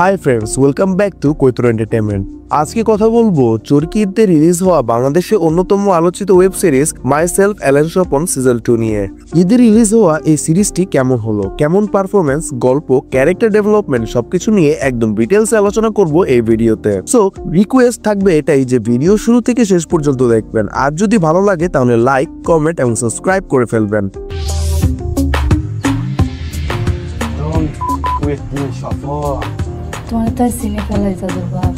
Hi friends, welcome back to Koitor entertainment. আজকে কথা বলবো চরকি ঈদে রিলিজ হওয়া বাংলাদেশের অন্যতম আলোচিত web series myself Allen Swapan season 2 নিয়ে। ঈদে রিলিজ হওয়া এই সিরিজটি কেমন হলো, কেমন পারফরমেন্স, গল্প, ক্যারেক্টার ডেভেলপমেন্ট সবকিছু নিয়ে একদম ডিটেলসে আলোচনা করব এই ভিডিওতে। সো রিকোয়েস্ট থাকবে এটাই যে ভিডিও শুরু থেকে শেষ পর্যন্ত দেখবেন, আর যদি ভালো লাগে তাহলে লাইক, কমেন্ট এবং সাবস্ক্রাইব করে ফেলবেন। তোমার তো সিনে ফেলাইছে বাপ।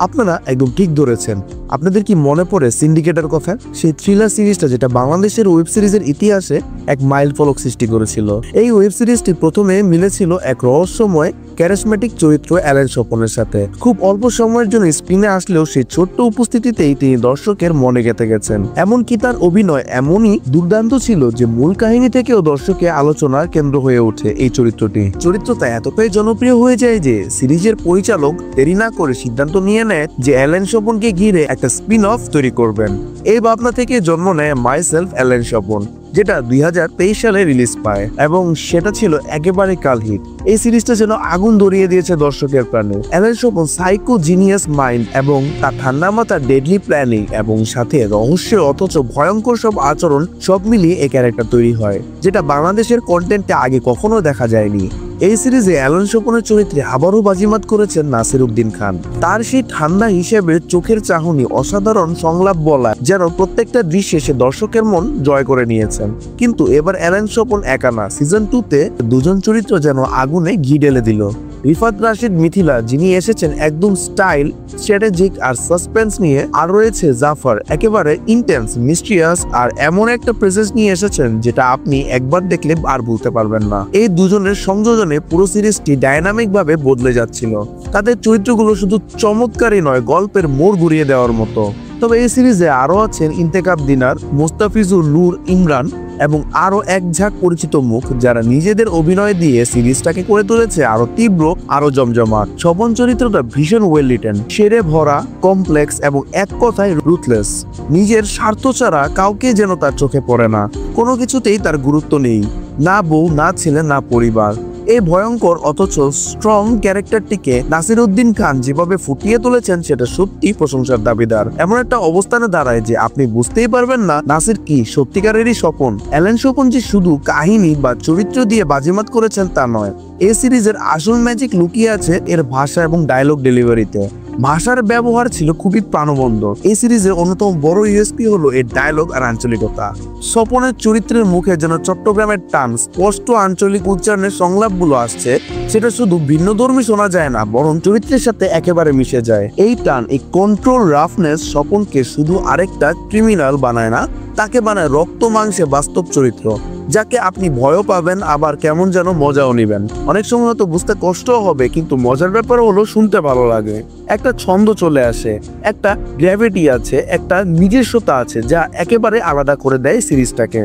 আপনারা একদম ঠিক ধরেছেন। আপনাদের কি মনে পড়ে সিন্ডিকেটের কথা? সেই থ্রিলার সিরিজটা যেটা বাংলাদেশের ওয়েব সিরিজের ইতিহাসে এক মাইল ফলক সৃষ্টি করেছিল। এই ওয়েব সিরিজটি প্রথমে মিলেছিল এক রহস্যময় ক্যারিজম্যাটিক চরিত্র অ্যালেন স্বপনের সাথে। খুব অল্প সময়ের জন্য স্ক্রিনে আসলেও সেই ছোট্ট উপস্থিতিতেই তিনি দর্শকের মনে গেঁথে গেছেন। এমনকি তার অভিনয় এমনই দুর্দান্ত ছিল যে মূল কাহিনী থেকেও দর্শকের আলোচনার কেন্দ্র হয়ে ওঠে এই চরিত্রটি। চরিত্রটা এতটাই জনপ্রিয় হয়ে যায় যে সিরিজের পরিচালক দেরি না করে সিদ্ধান্ত নিয়ে নেয় যে অ্যালেন স্বপনকে ঘিরে একটা স্পিন অফ তৈরি করবেন। এই ভাবনা থেকে জন্ম নেয় মাই সেলফ অ্যালেন স্বপন, যেটা 2023 সালে রিলিজ পায় এবং সেটা ছিল একেবারে কাল হিট। এই সিরিজটা যেন আগুন ধরিয়ে দিয়েছে দর্শকের প্রাণে। Allen Swapan psycho genius mind এবং তার ঠান্ডা মাথা ডেডলি প্ল্যানিং এবং সাথে রহস্যের অথচ ভয়ঙ্কর সব আচরণ সব মিলিয়ে এই ক্যারেক্টার তৈরি হয়, যেটা বাংলাদেশের কন্টেন্টে আগে কখনো দেখা যায়নি। এই সিরিজে অ্যালেন স্বপনের চরিত্রে আবারও বাজিমাত করেছেন নাসির উদ্দিন খান। তার সেই ঠান্ডা হিসেবে চোখের চাহনি, অসাধারণ সংলাপ বলা যেন প্রত্যেকটা দৃশ্যে সে দর্শকের মন জয় করে নিয়েছেন। কিন্তু এবার অ্যালেন স্বপন একা না, সিজন 2-তে দুজন চরিত্র যেন আগুনে ঘি ঢেলে দিল। রিফাত রাশিদ মিথিলা, যিনি এসেছেন একদম স্টাইল, স্ট্র্যাটেজিক আর সাসপেন্স নিয়ে, আর রয়েছে জাফর, একেবারে ইন্টেন্স, মিস্ট্রিয়াস আর এমন একটা প্রেজেন্স নিয়ে এসেছেন যেটা আপনি একবার দেখলে আর ভুলতে পারবেন না। এই দুজনের সংযোজনে পুরো সিরিজটি ডাইনামিক ভাবে বদলে যাচ্ছিল। তাদের চরিত্রগুলো শুধু চমৎকারই নয়, গল্পের মোড় ঘুরিয়ে দেওয়ার মতো। তবে এই সিরিজে আরো আছেন ইন্তেকাব দিনার, মোস্তাফিজুর নূর ইমরান এবং আরো এক ঝাঁক পরিচিত মুখ, যারা নিজেদের অভিনয় দিয়ে সিরিজটাকে করে তুলেছে আরো তীব্র, আরো জমজমাট। স্বপন চরিত্রটা ভীষণ ওয়েল রিটেন, শেরে ভরা, কমপ্লেক্স এবং এক কথায় রুথলেস। নিজের স্বার্থ ছাড়া কাউকে যেন তার চোখে পড়ে না, কোনো কিছুতেই তার গুরুত্ব নেই, না বউ, না ছেলে, না পরিবার। এই ভয়ঙ্কর অথচ স্ট্রং ক্যারেক্টারটিকে নাসির উদ্দিন খান যেভাবে ফুটিয়ে তুলেছেন সেটা সত্যি প্রশংসার দাবিদার। এমন একটা অবস্থানে দাঁড়ায় যে আপনি বুঝতেই পারবেন না নাসির কি সত্যিকারেরই স্বপন। অ্যালেন স্বপন যে শুধু কাহিনী বা চরিত্র দিয়ে বাজিমাত করেছেন তা নয়, এই সিরিজের আসল ম্যাজিক লুকিয়ে আছে এর ভাষা এবং ডায়লগ ডেলিভারিতে। ভাষার ব্যবহার ছিল খুবই প্রাণবন্ত। এই সিরিজের অন্যতম বড় ইউএসপি হলো এর ডায়লগ আর আঞ্চলিকতা। স্বপনের চরিত্রের মুখে যেন চট্টগ্রামের টান, স্পষ্ট আঞ্চলিক উচ্চারণের সংলাপগুলো আসছে, সেটা শুধু ভিন্নধর্মী শোনা যায় না, বরং চরিত্রের সাথে একেবারে মিশে যায়। এই টান, এই কন্ট্রোল রাফনেস স্বপনকে শুধু আরেকটা ক্রিমিনাল বানায় না, তাকে বানায় রক্ত মাংসে বাস্তব চরিত্র, যাকে আপনি ভয়ও পাবেন আবার কেমন যেন মজাও নেবেন। অনেক সময় হয়তো বুঝতে কষ্টও হবে, কিন্তু মজার ব্যাপার হলো শুনতে ভালো লাগে। একটা ছন্দ চলে আসে, একটা গ্র্যাভিটি আছে, একটা নিজস্বতা আছে যা একেবারে আলাদা করে দেয় সিরিজটাকে।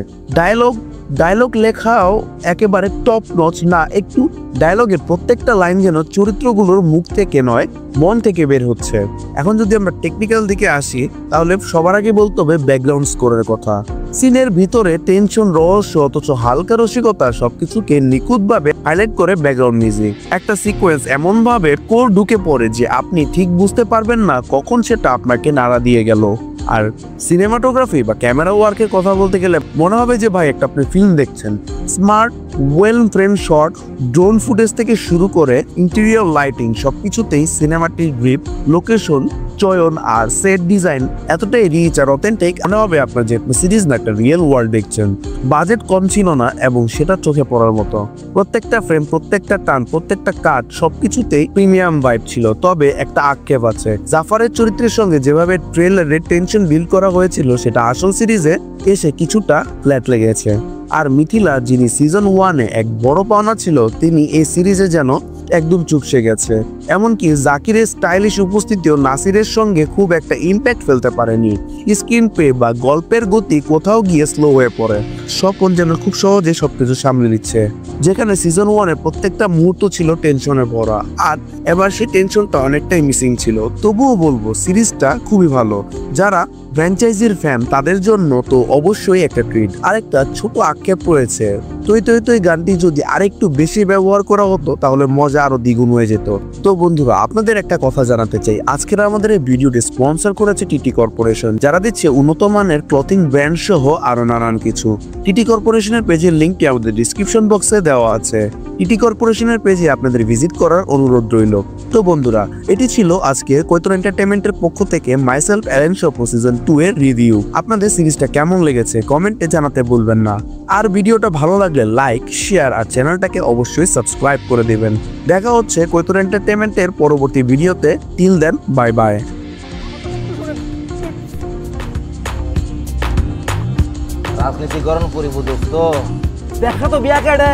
ডায়লগ লেখাও একেবারে টপ নচ না, একটু ডায়লগের প্রত্যেকটা লাইন যেন চরিত্রগুলোর মুখ থেকে নয়, মন থেকে বের হচ্ছে। এখন যদি আমরা টেকনিক্যাল দিকে আসি, তাহলে সবার আগে বলতে হবে ব্যাকগ্রাউন্ড স্কোরের কথা। সিনের ভিতরে টেনশন, রহস্য অথচ হালকা রসিকতা সবকিছুকে নিখুঁতভাবে হাইলাইট করে ব্যাকগ্রাউন্ড মিউজিক। একটা সিকোয়েন্স এমন ভাবে কোর ঢুকে পড়ে যে আপনি ঠিক বুঝতে পারবেন না কখন সেটা আপনাকে নাড়া দিয়ে গেল। আর সিনেমাটোগ্রাফি বা ক্যামেরা ওয়ার্কের কথা বলতে গেলে মনে হবে যে ভাই একটা আপনি ফিল্ম দেখছেন। Smart, well frame shot, drone footage থেকে শুরু করে ইন্টেরিয়র লাইটিং সবকিছুতেই সিনেমাটিক গ্রিপ, লোকেশন চয়ন আর সেট ডিজাইন এতটাই রিচ আর অথেন্টিক মনে হবে আপনার যে সিরিজ না একটা রিয়েল ওয়ার্ল্ড দেখছেন। বাজেট কম ছিল না এবং সেটা চোখে পড়ার মতো। প্রত্যেকটা ফ্রেম, প্রত্যেকটা টান, প্রত্যেকটা কাট সবকিছুতেই প্রিমিয়াম ভাইব ছিল। তবে একটা আক্ষেপ আছে, জাফরের চরিত্রের সঙ্গে যেভাবে ট্রেলারে টেনশন বিল্ড করা হয়েছিল সেটা আসল সিরিজে এসে কিছুটা ফ্ল্যাট লেগেছে। আর মিথিলা, যিনি সিজন 1-এ এক বড় পাওনা ছিল, তিনি এই সিরিজে যেন একদম চুপসে গেছে। এমনকি জাকিরের স্টাইলিশ উপস্থিতিও নাসিরের সঙ্গে খুব একটা ইম্প্যাক্ট ফেলতে পারেনি। স্ক্রিন প্লে বা গল্পের গতি কোথাও গিয়ে স্লো হয়ে পড়ে। স্বপন যেন খুব সহজে সবকিছু সামলে নিচ্ছে, যেখানে সিজন 1-এ প্রত্যেকটা মুহূর্ত ছিল টেনশনে ভরা, আর এবার সেই টেনশনটা অনেকটাই মিসিং ছিল। তবুও বলবো সিরিজটা খুবই ভালো। যারা ফ্র্যাঞ্চাইজির ফ্যান তাদের জন্য তো অবশ্যই একটা ট্রিট। আরেকটা ছোট আক্ষেপ রয়েছে, তুই তুই তুই গানটি যদি আরেকটু বেশি ব্যবহার করা হতো তাহলে মজা আরো দ্বিগুণ হয়ে যেত। তো বন্ধুরা, আপনাদের একটা কথা জানাতে চাই, আজকের আমাদের এই ভিডিওটি স্পন্সর করেছে টিটি কর্পোরেশন, যারা দিচ্ছে উন্নত মানের ক্লথিং ব্র্যান্ড সহ আরো নানান কিছু। টিটি কর্পোরেশনের পেজের লিঙ্কটি আমাদের ডিসক্রিপশন বক্সে দেওয়া আছে। টিটি কর্পোরেশনের পেজে আপনাদের ভিজিট করার অনুরোধ রইল। তো বন্ধুরা, এটি ছিল আজকে কৈতর এন্টারটেইনমেন্টের পক্ষ থেকে মাইসেলফ অ্যালেন শো সিজন 2 এর রিভিউ। আপনাদের সিরিজটা কেমন লেগেছে কমেন্টে জানাতে ভুলবেন না। আর ভিডিওটা ভালো লাগলে লাইক, শেয়ার আর চ্যানেলটাকে অবশ্যই সাবস্ক্রাইব করে দিবেন। দেখা হচ্ছে কৈতর এন্টারটেইনমেন্টের পরবর্তী ভিডিওতে। Till then, bye bye. রাজনীতিকরণ পরিবর্তন দেখা তো বিয়া কেডে